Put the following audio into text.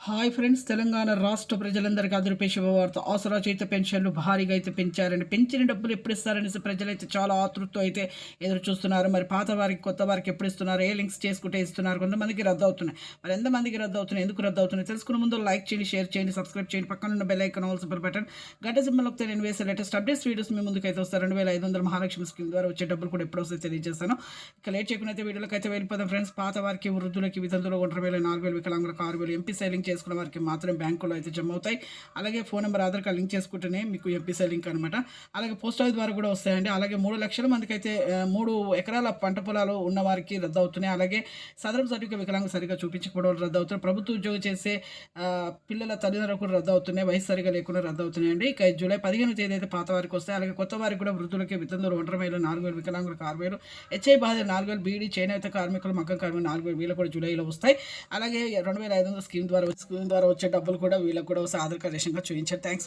Hi friends, Telangana రాష్ట్ర ప్రజలందరికీ అదిరిపే శుభవార్త. ఆసరా చేత పెన్షన్లు భారీగా అయితే పెంచారండి. పెంచిన డబ్బులు ఎప్పుడు ఇస్తారనేసి ప్రజలైతే చాలా ఆతృతతో అయితే ఎదురు చూస్తున్నారు. మరి పాత వారికి, కొత్త వారికి ఎప్పుడు ఇస్తున్నారు? ఏ లింక్స్ చేసుకుంటే ఇస్తున్నారు? కొంతమందికి రద్దు అవుతున్నాయి. మరి ఎంతమందికి రద్దు అవుతున్నాయి? ఎందుకు రద్దు అవుతున్నాయి? తెలుసుకునే ముందు లైక్ చేయండి, షేర్ చేయండి, సబ్స్క్రైబ్ చేయండి. పక్కన ఉన్న bell icon all super button గంట సింబల్ నొక్కితే నేను వేసే లేటెస్ట్ అప్డేట్స్ వీడియోస్ మీ ముందుకు అయితే వస్తారు. 2500 మహాలక్ష్మి స్కీమ్ ద్వారా వచ్చే డబ్బులు కూడా ఎప్పుడు వస్తాయి తెలియజేస్తాను. ఇక లేట్ చేయకుండా అయితే వీడియోలోకి అయితే వెళ్ళిపోతాం ఫ్రెండ్స్. పాత వారికి, వృద్ధులకి, వితంతులు, 1,000, 4,000, వికలాంగులకు 6,000 ఎంపీ సైలింగ్ చేసుకున్న వారికి మాత్రం బ్యాంకులో అయితే జమ అవుతాయి. అలాగే phone number, Aadhaar card link చేసుకుంటేనే మీకు ఎంపీసీ లింక్ అనమాట. అలాగే పోస్ట్ ఆఫీస్ ద్వారా కూడా వస్తాయండి. అలాగే 3,00,000 మందికి అయితే 3 ఎకరాల పంట పొలాలు ఉన్న వారికి రద్దు అవుతున్నాయి. అలాగే సదరం సర్టిఫికేట్ వికలాంగులు సరిగ్గా చూపించకపోవడం రద్దు అవుతున్నాయి. ప్రభుత్వ ఉద్యోగం చేసే పిల్లల తల్లిదండ్రులకు కూడా రద్దు అవుతున్నాయి. వయసు సరిగా లేకుండా రద్దు అవుతున్నాయండి. ఇక జూలై 15 తేదీ అయితే పాత వారికి వస్తాయి. అలాగే కొత్త వారికి కూడా వృద్ధులకి, వితంతువులు, ఒంటరి మహిళలు 4,000, వికలాంగులకు 6,000, హెచ్ఐ బాధితులు 4,000, బీడీ చేనేత కార్మికులు, మగ్గం కార్మికులు 4,000 వీళ్ళు కూడా జూలైలో వస్తాయి. అలాగే 2,500 స్కీమ్ ద్వారా వచ్చే డబ్బులు కూడా వీళ్ళకి కూడా వస్తే ఆధార్ కార్డ్ రేషన్ కార్డ్ చూపించారు. థ్యాంక్స్.